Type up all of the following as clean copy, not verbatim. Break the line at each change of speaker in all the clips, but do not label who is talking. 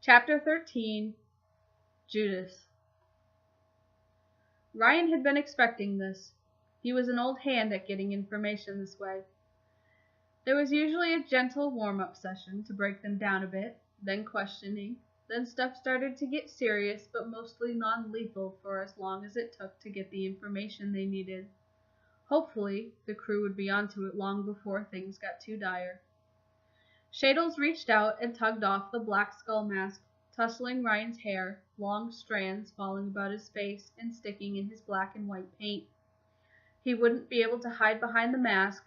Chapter 13. Judas. Ryan had been expecting this. He was an old hand at getting information this way. There was usually a gentle warm-up session to break them down a bit, then questioning, then stuff started to get serious but mostly non-lethal for as long as it took to get the information they needed. Hopefully, the crew would be onto it long before things got too dire. Shadles reached out and tugged off the black skull mask, tussling Ryan's hair, long strands falling about his face and sticking in his black and white paint. He wouldn't be able to hide behind the mask,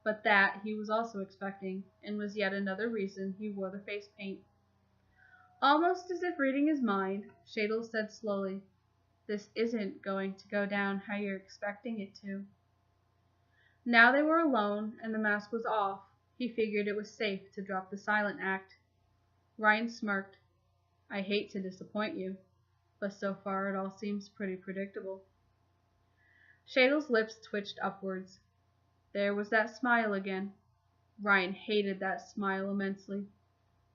but that he was also expecting, and was yet another reason he wore the face paint. Almost as if reading his mind, Shadles said slowly, "This isn't going to go down how you're expecting it to." Now they were alone, and the mask was off. He figured it was safe to drop the silent act. Ryan smirked. "I hate to disappoint you, but so far it all seems pretty predictable." Shadle's lips twitched upwards. There was that smile again. Ryan hated that smile immensely.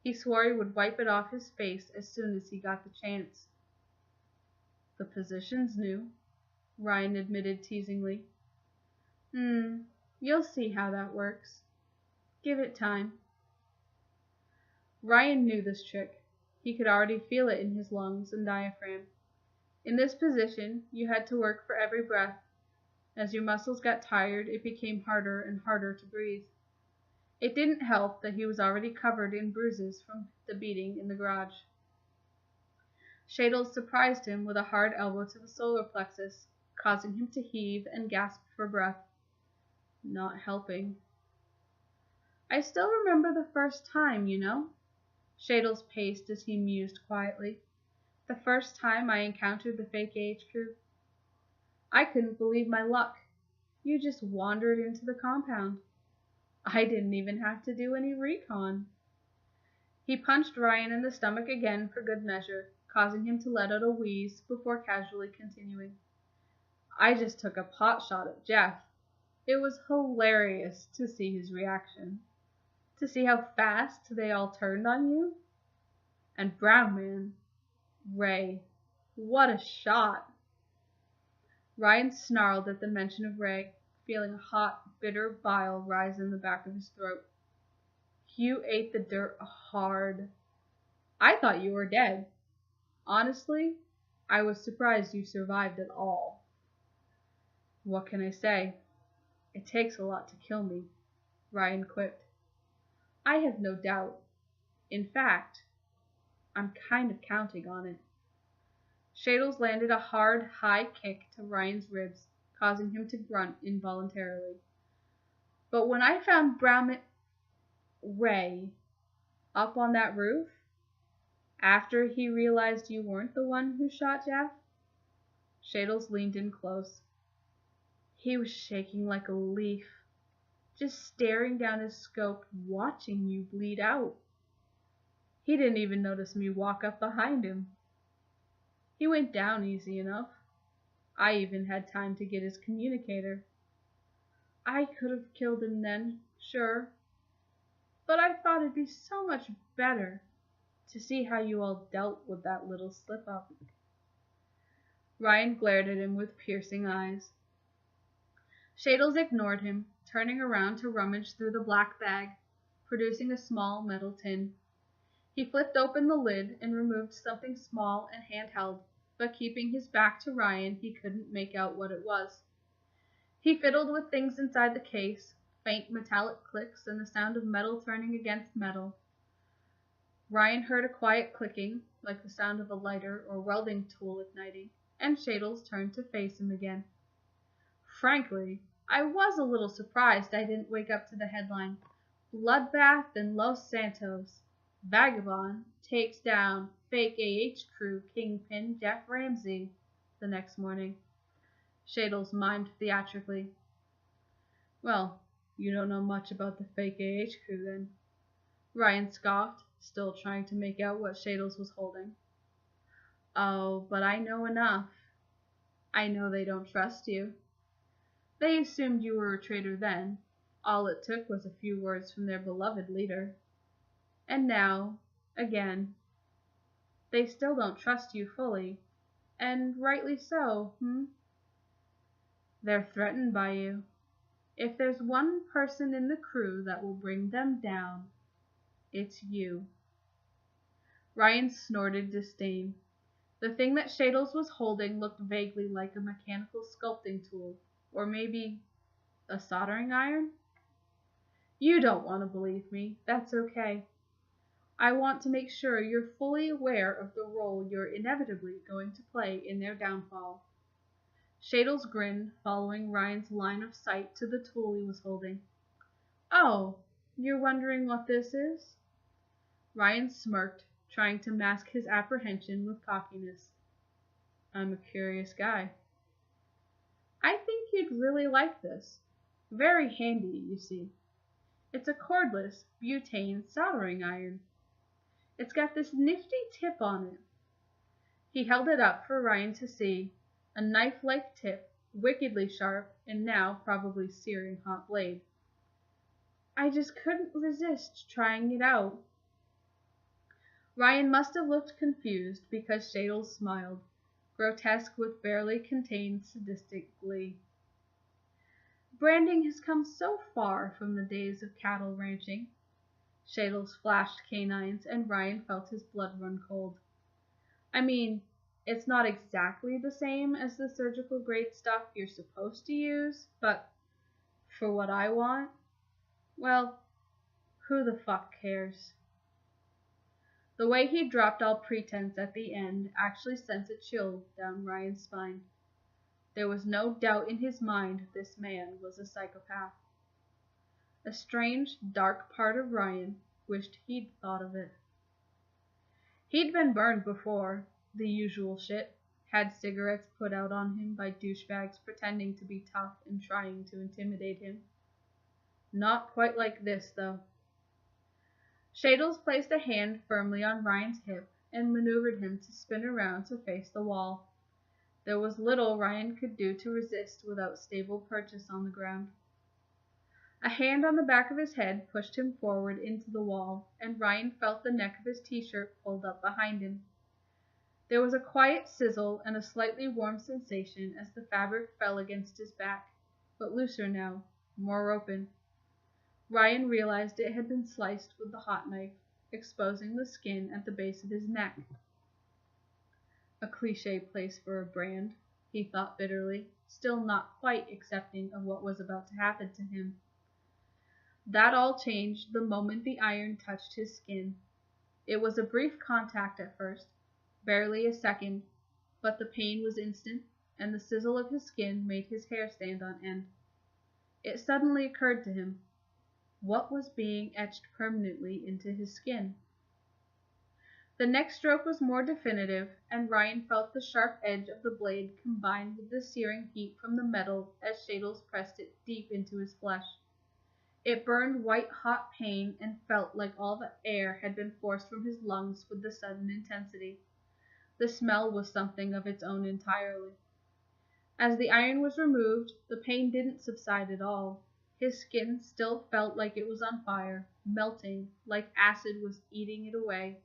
He swore he would wipe it off his face as soon as he got the chance. "The position's new," Ryan admitted teasingly. You'll see how that works. Give it time." Ryan knew this trick. He could already feel it in his lungs and diaphragm. In this position, you had to work for every breath. As your muscles got tired, it became harder and harder to breathe. It didn't help that he was already covered in bruises from the beating in the garage. Shadles surprised him with a hard elbow to the solar plexus, causing him to heave and gasp for breath. Not helping. "I still remember the first time, you know," Shadles paced as he mused quietly. "The first time I encountered the fake AH crew. I couldn't believe my luck. You just wandered into the compound. I didn't even have to do any recon." He punched Ryan in the stomach again for good measure, causing him to let out a wheeze before casually continuing. "I just took a pot shot at Jeff. It was hilarious to see his reaction. To see how fast they all turned on you. And Brown Man. Ray. What a shot." Ryan snarled at the mention of Ray, feeling a hot, bitter bile rise in the back of his throat. "You ate the dirt hard. I thought you were dead. Honestly, I was surprised you survived at all." "What can I say? It takes a lot to kill me," Ryan quipped. "I have no doubt. In fact, I'm kind of counting on it." Shadles landed a hard, high kick to Ryan's ribs, causing him to grunt involuntarily. "But when I found Ray up on that roof, after he realized you weren't the one who shot Jeff," Shadles leaned in close. "He was shaking like a leaf, just staring down his scope, watching you bleed out. He didn't even notice me walk up behind him. He went down easy enough. I even had time to get his communicator. I could have killed him then, sure, but I thought it'd be so much better to see how you all dealt with that little slip-up." Ryan glared at him with piercing eyes. Shadles ignored him, turning around to rummage through the black bag, producing a small metal tin. He flipped open the lid and removed something small and handheld, but keeping his back to Ryan, he couldn't make out what it was. He fiddled with things inside the case, faint metallic clicks and the sound of metal turning against metal. Ryan heard a quiet clicking, like the sound of a lighter or welding tool igniting, and Shadles turned to face him again. "Frankly, I was a little surprised I didn't wake up to the headline, 'Bloodbath in Los Santos. Vagabond takes down fake AH crew kingpin Jeff Ramsey,' the next morning." Shadles mimed theatrically. "Well, you don't know much about the fake AH crew then," Ryan scoffed, still trying to make out what Shadles was holding. "Oh, but I know enough. I know they don't trust you. They assumed you were a traitor then. All it took was a few words from their beloved leader. And now, again." They still don't trust you fully, and rightly so, They're threatened by you. If there's one person in the crew that will bring them down, it's you." Ryan snorted disdain. The thing that Shadles was holding looked vaguely like a mechanical sculpting tool, or maybe a soldering iron. "You don't want to believe me. That's okay. I want to make sure you're fully aware of the role you're inevitably going to play in their downfall." Shadles grinned, following Ryan's line of sight to the tool he was holding. "Oh, you're wondering what this is?" Ryan smirked, trying to mask his apprehension with cockiness. "I'm a curious guy." "I think you'd really like this. Very handy, you see. It's a cordless butane soldering iron. It's got this nifty tip on it." He held it up for Ryan to see, a knife-like tip, wickedly sharp, and now probably searing hot blade. "I just couldn't resist trying it out." Ryan must have looked confused because Shadles smiled, grotesque with barely contained sadistic glee. "Branding has come so far from the days of cattle ranching." Shadles flashed canines, and Ryan felt his blood run cold. "I mean, it's not exactly the same as the surgical grade stuff you're supposed to use, but for what I want, well, who the fuck cares?" The way he dropped all pretense at the end actually sent a chill down Ryan's spine. There was no doubt in his mind this man was a psychopath. A strange, dark part of Ryan wished he'd thought of it. He'd been burned before, the usual shit, had cigarettes put out on him by douchebags pretending to be tough and trying to intimidate him. Not quite like this, though. Shadles placed a hand firmly on Ryan's hip and maneuvered him to spin around to face the wall. There was little Ryan could do to resist without stable purchase on the ground. A hand on the back of his head pushed him forward into the wall, and Ryan felt the neck of his t-shirt pulled up behind him. There was a quiet sizzle and a slightly warm sensation as the fabric fell against his back, but looser now, more open. Ryan realized it had been sliced with the hot knife, exposing the skin at the base of his neck. A cliché place for a brand, he thought bitterly, still not quite accepting of what was about to happen to him. That all changed the moment the iron touched his skin. It was a brief contact at first, barely a second, but the pain was instant, and the sizzle of his skin made his hair stand on end. It suddenly occurred to him, what was being etched permanently into his skin? The next stroke was more definitive, and Ryan felt the sharp edge of the blade combined with the searing heat from the metal as Shadles pressed it deep into his flesh. It burned white-hot pain and felt like all the air had been forced from his lungs with the sudden intensity. The smell was something of its own entirely. As the iron was removed, the pain didn't subside at all. His skin still felt like it was on fire, melting, like acid was eating it away.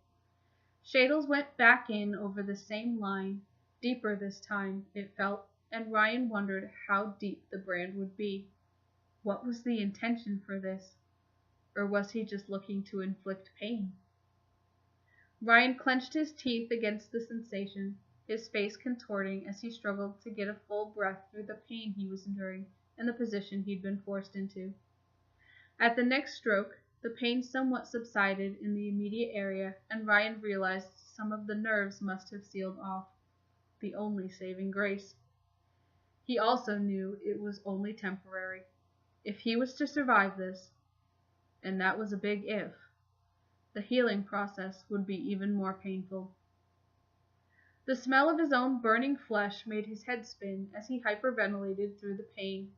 Shadles went back in over the same line, deeper this time, it felt, and Ryan wondered how deep the brand would be. What was the intention for this? Or was he just looking to inflict pain? Ryan clenched his teeth against the sensation, his face contorting as he struggled to get a full breath through the pain he was enduring and the position he'd been forced into. At the next stroke, the pain somewhat subsided in the immediate area, and Ryan realized some of the nerves must have sealed off, the only saving grace. He also knew it was only temporary. If he was to survive this, and that was a big if, the healing process would be even more painful. The smell of his own burning flesh made his head spin as he hyperventilated through the pain.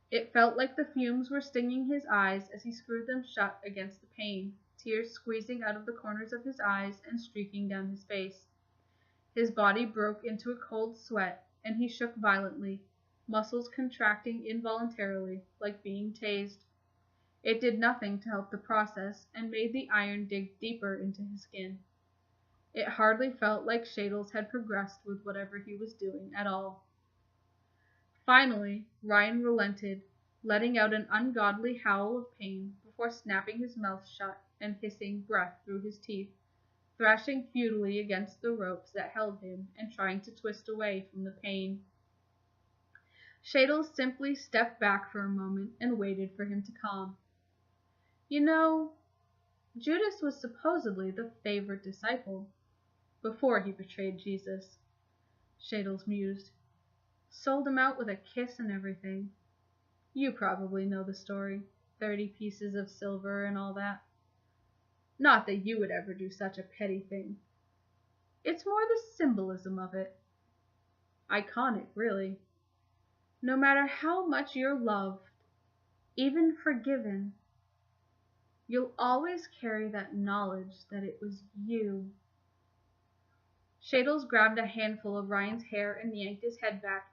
It felt like the fumes were stinging his eyes as he screwed them shut against the pain, tears squeezing out of the corners of his eyes and streaking down his face. His body broke into a cold sweat, and he shook violently, muscles contracting involuntarily, like being tased. It did nothing to help the process, and made the iron dig deeper into his skin. It hardly felt like Shadles had progressed with whatever he was doing at all. Finally, Ryan relented, letting out an ungodly howl of pain before snapping his mouth shut and hissing breath through his teeth, thrashing futilely against the ropes that held him and trying to twist away from the pain. Shadles simply stepped back for a moment and waited for him to calm. You know, Judas was supposedly the favorite disciple before he betrayed Jesus, Shadles mused. Sold him out with a kiss and everything. You probably know the story. 30 pieces of silver and all that. Not that you would ever do such a petty thing. It's more the symbolism of it. Iconic, really. No matter how much you're loved, even forgiven, you'll always carry that knowledge that it was you. Shadles grabbed a handful of Ryan's hair and yanked his head back,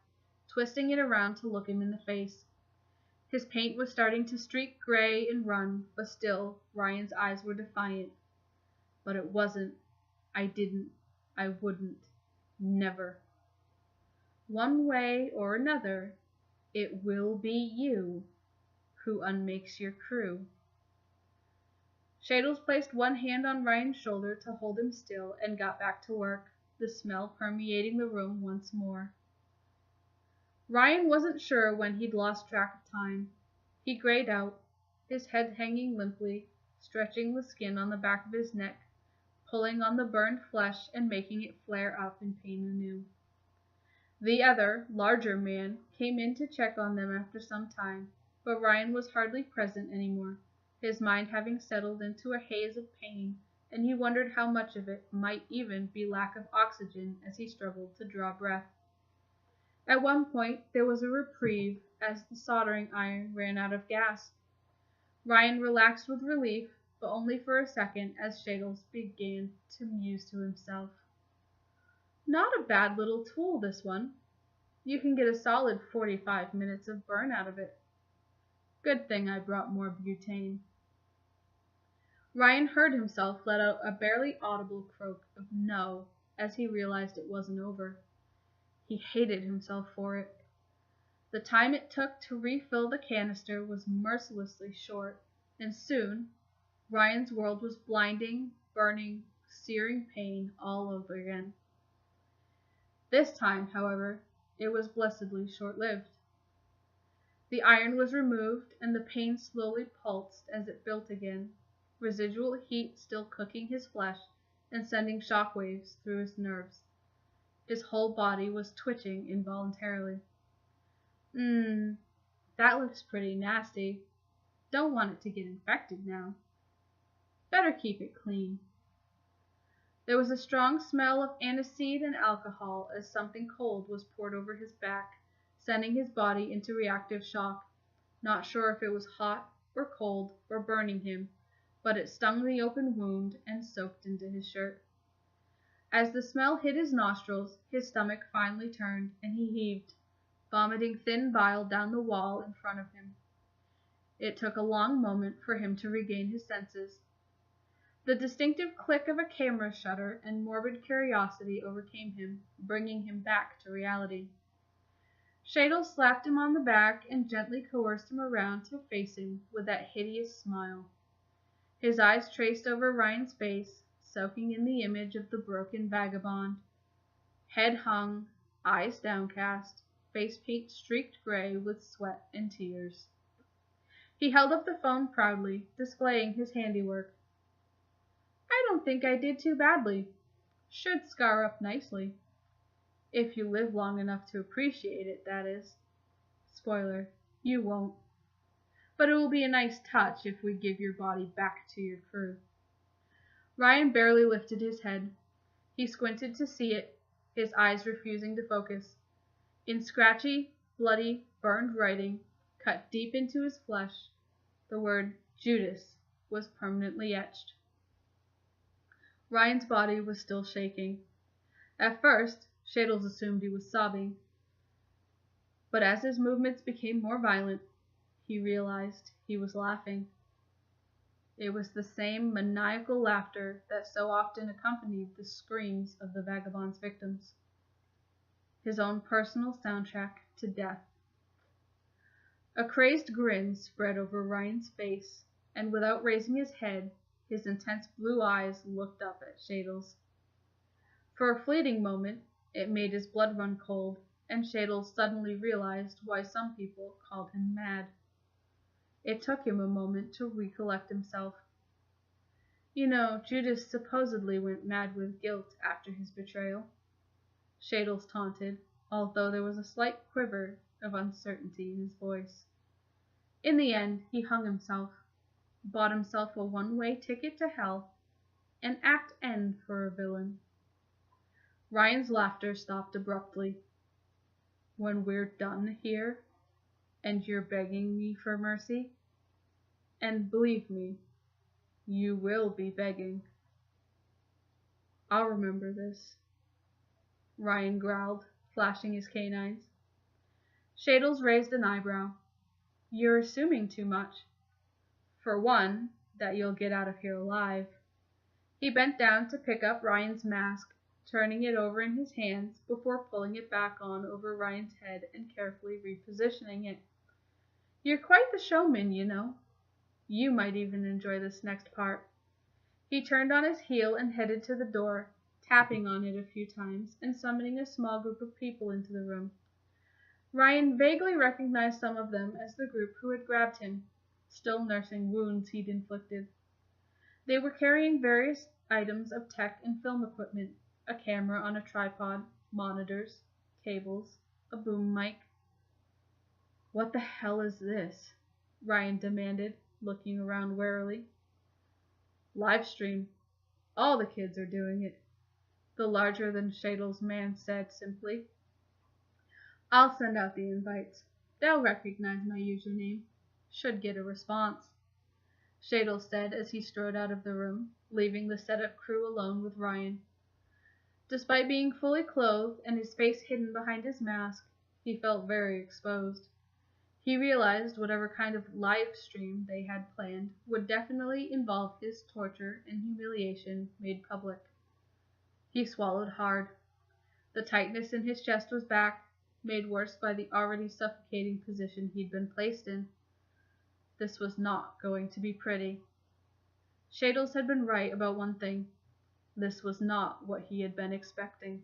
twisting it around to look him in the face. His paint was starting to streak gray and run, but still, Ryan's eyes were defiant. But it wasn't. I didn't. I wouldn't. Never. One way or another, it will be you who unmakes your crew. Shadles placed one hand on Ryan's shoulder to hold him still and got back to work, the smell permeating the room once more. Ryan wasn't sure when he'd lost track of time. He grayed out, his head hanging limply, stretching the skin on the back of his neck, pulling on the burned flesh and making it flare up in pain anew. The other, larger man came in to check on them after some time, but Ryan was hardly present anymore, his mind having settled into a haze of pain, and he wondered how much of it might even be lack of oxygen as he struggled to draw breath. At one point, there was a reprieve as the soldering iron ran out of gas. Ryan relaxed with relief, but only for a second as Shadles began to muse to himself. Not a bad little tool, this one. You can get a solid 45 minutes of burn out of it. Good thing I brought more butane. Ryan heard himself let out a barely audible croak of no as he realized it wasn't over. He hated himself for it. The time it took to refill the canister was mercilessly short, and soon Ryan's world was blinding, burning, searing pain all over again. This time, however, it was blessedly short-lived. The iron was removed, and the pain slowly pulsed as it built again, residual heat still cooking his flesh and sending shockwaves through his nerves. His whole body was twitching involuntarily. That looks pretty nasty. Don't want it to get infected now. Better keep it clean. There was a strong smell of aniseed and alcohol as something cold was poured over his back, sending his body into reactive shock, not sure if it was hot or cold or burning him, but it stung the open wound and soaked into his shirt. As the smell hit his nostrils, his stomach finally turned, and he heaved, vomiting thin bile down the wall in front of him. It took a long moment for him to regain his senses. The distinctive click of a camera shutter and morbid curiosity overcame him, bringing him back to reality. Shadle slapped him on the back and gently coerced him around to face him with that hideous smile. His eyes traced over Ryan's face, soaking in the image of the broken vagabond. Head hung, eyes downcast, face paint streaked gray with sweat and tears. He held up the phone proudly, displaying his handiwork. I don't think I did too badly. Should scar up nicely. If you live long enough to appreciate it, that is. Spoiler, you won't. But it will be a nice touch if we give your body back to your crew. Ryan barely lifted his head. He squinted to see it, his eyes refusing to focus. In scratchy, bloody, burned writing, cut deep into his flesh, the word Judas was permanently etched. Ryan's body was still shaking. At first, Shadles assumed he was sobbing. But as his movements became more violent, he realized he was laughing. It was the same maniacal laughter that so often accompanied the screams of the vagabond's victims. His own personal soundtrack to death. A crazed grin spread over Ryan's face, and without raising his head, his intense blue eyes looked up at Shadles. For a fleeting moment, it made his blood run cold, and Shadles suddenly realized why some people called him mad. It took him a moment to recollect himself. You know, Judas supposedly went mad with guilt after his betrayal. Shadles taunted, although there was a slight quiver of uncertainty in his voice. In the end, he hung himself, bought himself a one-way ticket to hell, an act end for a villain. Ryan's laughter stopped abruptly. When we're done here, and you're begging me for mercy, and believe me, you will be begging. I'll remember this, Ryan growled, flashing his canines. Shadles raised an eyebrow. You're assuming too much. For one, that you'll get out of here alive. He bent down to pick up Ryan's mask, turning it over in his hands before pulling it back on over Ryan's head and carefully repositioning it. You're quite the showman, you know. You might even enjoy this next part. He turned on his heel and headed to the door, tapping on it a few times and summoning a small group of people into the room. Ryan vaguely recognized some of them as the group who had grabbed him, still nursing wounds he'd inflicted. They were carrying various items of tech and film equipment, a camera on a tripod, monitors, cables, a boom mic. What the hell is this? Ryan demanded, looking around warily. Live stream. All the kids are doing it, the larger-than-Shadles man said simply. I'll send out the invites. They'll recognize my username. Should get a response, Shadles said as he strode out of the room, leaving the setup crew alone with Ryan. Despite being fully clothed and his face hidden behind his mask, he felt very exposed. He realized whatever kind of live stream they had planned would definitely involve his torture and humiliation made public. He swallowed hard. The tightness in his chest was back, made worse by the already suffocating position he'd been placed in. This was not going to be pretty. Shadles had been right about one thing. This was not what he had been expecting.